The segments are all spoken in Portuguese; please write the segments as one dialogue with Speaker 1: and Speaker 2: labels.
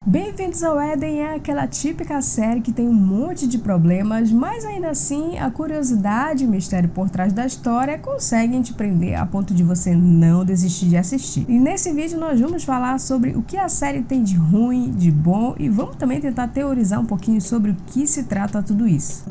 Speaker 1: Bem-vindos ao Éden é aquela típica série que tem um monte de problemas, mas ainda assim a curiosidade e o mistério por trás da história conseguem te prender a ponto de você não desistir de assistir. E nesse vídeo nós vamos falar sobre o que a série tem de ruim, de bom e vamos também tentar teorizar um pouquinho sobre o que se trata tudo isso.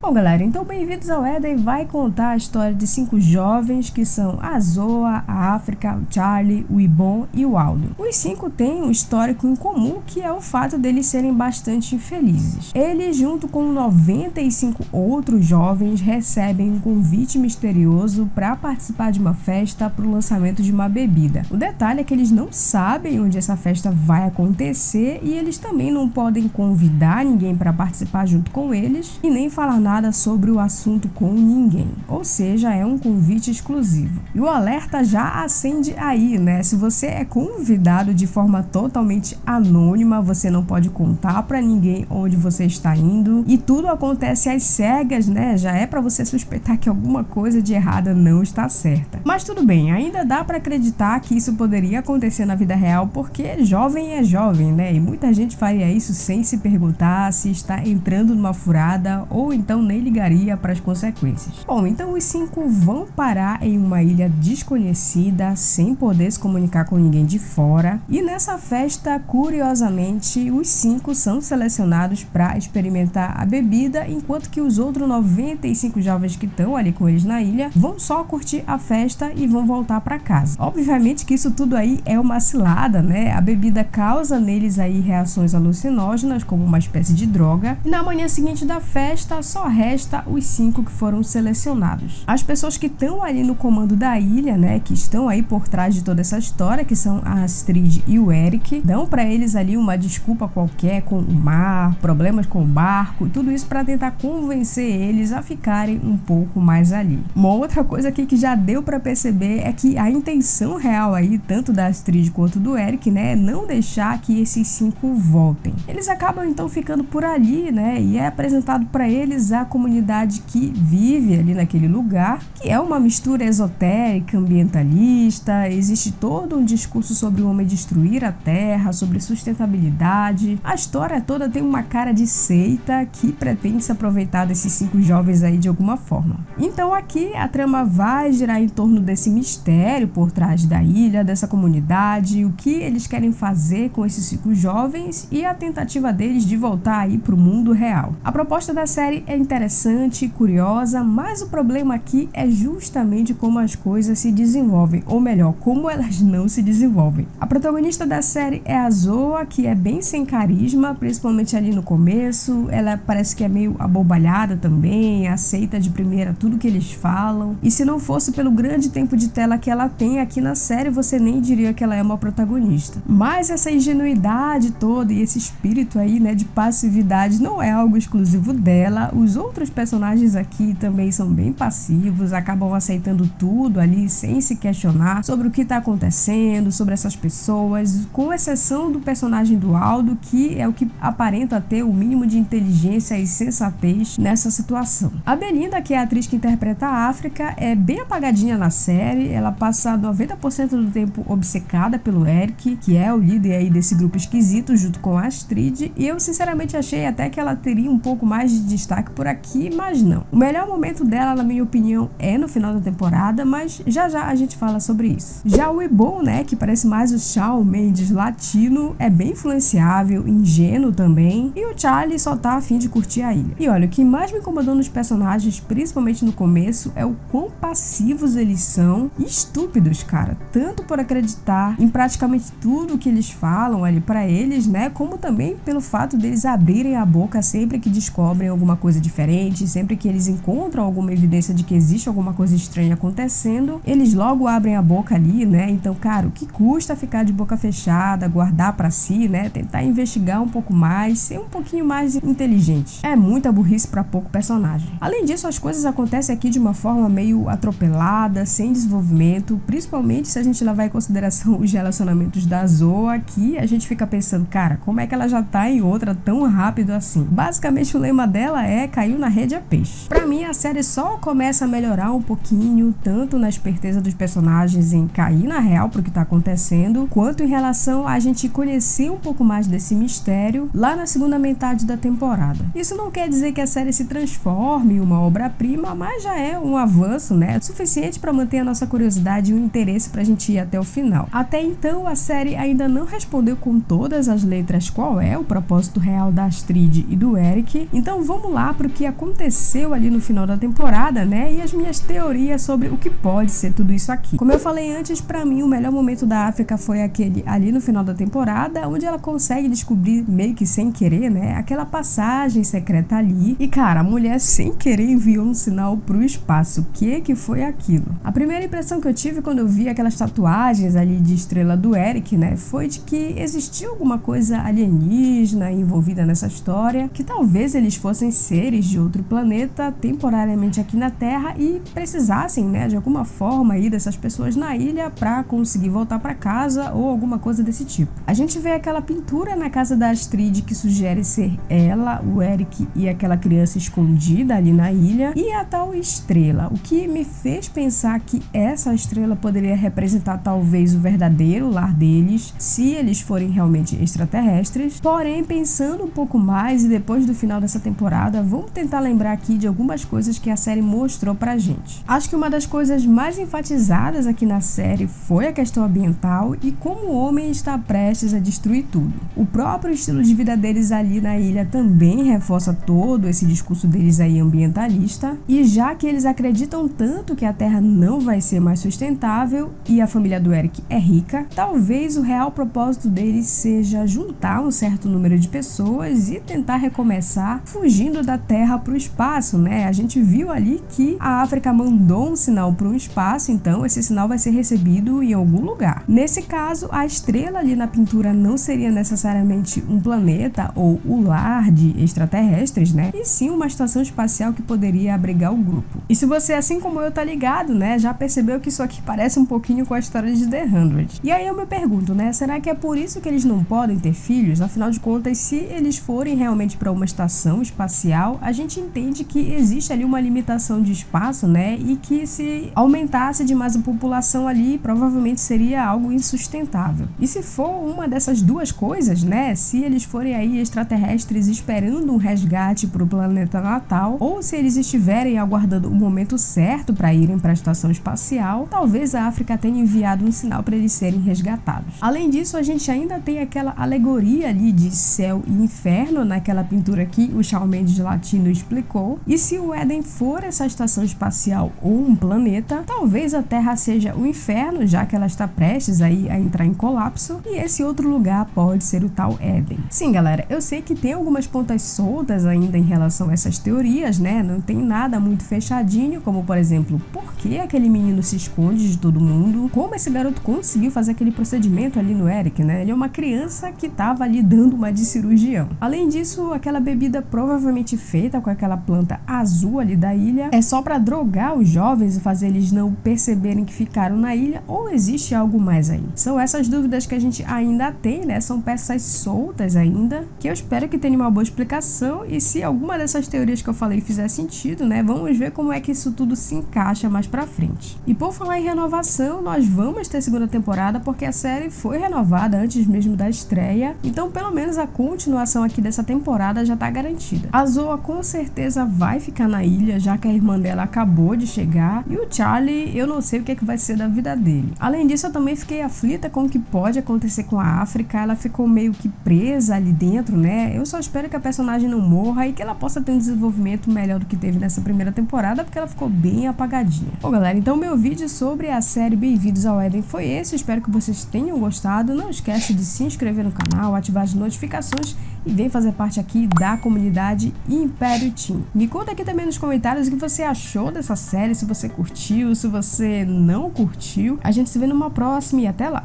Speaker 1: Bom galera, então bem-vindos ao Éden vai contar a história de 5 jovens que são a Zoa, a África, o Charlie, o Ibon e o Aldo. Os 5 têm um histórico em comum que é o fato deles serem bastante infelizes. Eles, junto com 95 outros jovens, recebem um convite misterioso para participar de uma festa para o lançamento de uma bebida. O detalhe é que eles não sabem onde essa festa vai acontecer e eles também não podem convidar ninguém para participar junto com eles e nem falar nada sobre o assunto com ninguém, ou seja, é um convite exclusivo. E o alerta já acende aí, né? Se você é convidado de forma totalmente anônima, você não pode contar para ninguém onde você está indo e tudo acontece às cegas, né? Já é para você suspeitar que alguma coisa de errada não está certa. Mas tudo bem, ainda dá para acreditar que isso poderia acontecer na vida real porque jovem é jovem, né? E muita gente faria isso sem se perguntar se está entrando numa furada ou então nem ligaria para as consequências. Bom, então os 5 vão parar em uma ilha desconhecida, sem poder se comunicar com ninguém de fora, e nessa festa, curiosamente, os 5 são selecionados para experimentar a bebida, enquanto que os outros 95 jovens que estão ali com eles na ilha vão só curtir a festa e vão voltar para casa. Obviamente que isso tudo aí é uma cilada, né? A bebida causa neles aí reações alucinógenas, como uma espécie de droga. Na manhã seguinte da festa, só resta os 5 que foram selecionados. As pessoas que estão ali no comando da ilha, né, que estão aí por trás de toda essa história, que são a Astrid e o Eric, dão para eles ali uma desculpa qualquer com o mar, problemas com o barco, tudo isso para tentar convencer eles a ficarem um pouco mais ali. Uma outra coisa aqui que já deu para perceber é que a intenção real aí, tanto da Astrid quanto do Eric, né, é não deixar que esses 5 voltem. Eles acabam então ficando por ali, né, e é apresentado para eles a comunidade que vive ali naquele lugar, que é uma mistura esotérica, ambientalista, existe todo um discurso sobre o homem destruir a terra, sobre sustentabilidade. A história toda tem uma cara de seita que pretende se aproveitar desses 5 jovens aí de alguma forma. Então aqui a trama vai girar em torno desse mistério por trás da ilha, dessa comunidade, o que eles querem fazer com esses 5 jovens e a tentativa deles de voltar aí para o mundo real. A proposta da série é interessante e curiosa, mas o problema aqui é justamente como as coisas se desenvolvem, ou melhor, como elas não se desenvolvem. A protagonista da série é a Zoa, que é bem sem carisma, principalmente ali no começo. Ela parece que é meio abobalhada também, aceita de primeira tudo que eles falam, e se não fosse pelo grande tempo de tela que ela tem aqui na série, você nem diria que ela é uma protagonista. Mas essa ingenuidade toda e esse espírito aí, né, de passividade não é algo exclusivo dela. Os outros personagens aqui também são bem passivos, acabam aceitando tudo ali sem se questionar sobre o que está acontecendo, sobre essas pessoas, com exceção do personagem do Aldo, que é o que aparenta ter o mínimo de inteligência e sensatez nessa situação. A Belinda, que é a atriz que interpreta a África, é bem apagadinha na série, ela passa 90% do tempo obcecada pelo Eric, que é o líder aí desse grupo esquisito, junto com a Astrid, e eu sinceramente achei até que ela teria um pouco mais de destaque por aqui, mas não. O melhor momento dela, na minha opinião, é no final da temporada, mas já já a gente fala sobre isso. Já o Ibon, né, que parece mais o Shawn Mendes latino, é bem influenciável, ingênuo também, e o Charlie só tá a fim de curtir a ilha. E olha, o que mais me incomodou nos personagens, principalmente no começo, é o quão passivos eles são e estúpidos, cara, tanto por acreditar em praticamente tudo que eles falam ali pra eles, né, como também pelo fato deles abrirem a boca sempre que descobrem alguma coisa diferente, sempre que eles encontram alguma evidência de que existe alguma coisa estranha acontecendo, eles logo abrem a boca ali, né? Então, cara, o que custa ficar de boca fechada, guardar pra si, né? Tentar investigar um pouco mais, ser um pouquinho mais inteligente. É muita burrice pra pouco personagem. Além disso, as coisas acontecem aqui de uma forma meio atropelada, sem desenvolvimento, principalmente se a gente levar em consideração os relacionamentos da Zoa aqui, a gente fica pensando, cara, como é que ela já tá em outra tão rápido assim? Basicamente, o lema dela é cair caiu na rede a peixe. Pra mim, a série só começa a melhorar um pouquinho, tanto na esperteza dos personagens em cair na real pro que tá acontecendo, quanto em relação a gente conhecer um pouco mais desse mistério lá na segunda metade da temporada. Isso não quer dizer que a série se transforme em uma obra-prima, mas já é um avanço, né, suficiente para manter a nossa curiosidade e o interesse pra gente ir até o final. Até então, a série ainda não respondeu com todas as letras qual é o propósito real da Astrid e do Eric, então vamos lá pro que aconteceu ali no final da temporada, né, e as minhas teorias sobre o que pode ser tudo isso aqui. Como eu falei antes, pra mim o melhor momento da África foi aquele ali no final da temporada, onde ela consegue descobrir meio que sem querer, né, aquela passagem secreta ali, e cara, a mulher sem querer enviou um sinal pro espaço. O que foi aquilo? A primeira impressão que eu tive quando eu vi aquelas tatuagens ali de estrela do Eric, né, foi de que existia alguma coisa alienígena envolvida nessa história, que talvez eles fossem seres de outro planeta temporariamente aqui na Terra e precisassem, né, de alguma forma aí dessas pessoas na ilha para conseguir voltar para casa ou alguma coisa desse tipo. A gente vê aquela pintura na casa da Astrid que sugere ser ela, o Eric e aquela criança escondida ali na ilha, e a tal estrela, o que me fez pensar que essa estrela poderia representar talvez o verdadeiro lar deles, se eles forem realmente extraterrestres. Porém, pensando um pouco mais e depois do final dessa temporada, vamos tentar lembrar aqui de algumas coisas que a série mostrou pra gente. Acho que uma das coisas mais enfatizadas aqui na série foi a questão ambiental e como o homem está prestes a destruir tudo. O próprio estilo de vida deles ali na ilha também reforça todo esse discurso deles aí ambientalista, e já que eles acreditam tanto que a Terra não vai ser mais sustentável e a família do Eric é rica, talvez o real propósito deles seja juntar um certo número de pessoas e tentar recomeçar fugindo da Terra para o espaço, né? A gente viu ali que a África mandou um sinal para um espaço, então esse sinal vai ser recebido em algum lugar. Nesse caso, a estrela ali na pintura não seria necessariamente um planeta ou o lar de extraterrestres, né? E sim uma estação espacial que poderia abrigar o grupo. E se você, assim como eu, tá ligado, né, já percebeu que isso aqui parece um pouquinho com a história de The 100. E aí eu me pergunto, né, será que é por isso que eles não podem ter filhos? Afinal de contas, se eles forem realmente para uma estação espacial, a gente entende que existe ali uma limitação de espaço, né, e que se aumentasse demais a população ali, provavelmente seria algo insustentável. E se for uma dessas duas coisas, né, se eles forem aí extraterrestres esperando um resgate para o planeta natal, ou se eles estiverem aguardando o momento certo para irem para a estação espacial, talvez a África tenha enviado um sinal para eles serem resgatados. Além disso, a gente ainda tem aquela alegoria ali de céu e inferno naquela pintura que o Shawn Mendes Latino explicou, e se o Éden for essa estação espacial ou um planeta, talvez a Terra seja o inferno, já que ela está prestes aí a entrar em colapso, e esse outro lugar pode ser o tal Éden. Sim, galera, eu sei que tem algumas pontas soltas ainda em relação a essas teorias, né? Não tem nada muito fechadinho, como por exemplo, por que aquele menino se esconde de todo mundo? Como esse garoto conseguiu fazer aquele procedimento ali no Eric, né? Ele é uma criança que tava ali dando uma de cirurgião. Além disso, aquela bebida provavelmente feita com aquela planta azul ali da ilha é só pra drogar os jovens e fazer eles não perceberem que ficaram na ilha, ou existe algo mais aí? São essas dúvidas que a gente ainda tem, né? São peças soltas ainda, que eu espero que tenha uma boa explicação, e se alguma dessas teorias que eu falei fizer sentido, né? Vamos ver como é que isso tudo se encaixa mais pra frente. E por falar em renovação, nós vamos ter segunda temporada, porque a série foi renovada antes mesmo da estreia, então pelo menos a continuação aqui dessa temporada já tá garantida. A Zoa com certeza vai ficar na ilha, já que a irmã dela acabou de chegar, e o Charlie, eu não sei o que é que vai ser da vida dele. Além disso, eu também fiquei aflita com o que pode acontecer com a África. Ela ficou meio que presa ali dentro, né? Eu só espero que a personagem não morra e que ela possa ter um desenvolvimento melhor do que teve nessa primeira temporada, porque ela ficou bem apagadinha. Bom, galera, então meu vídeo sobre a série Bem-vindos ao Éden foi esse. Espero que vocês tenham gostado. Não esquece de se inscrever no canal, ativar as notificações e vem fazer parte aqui da comunidade Império Team. Me conta aqui também nos comentários o que você achou dessa série, se você curtiu, se você não curtiu. A gente se vê numa próxima e até lá!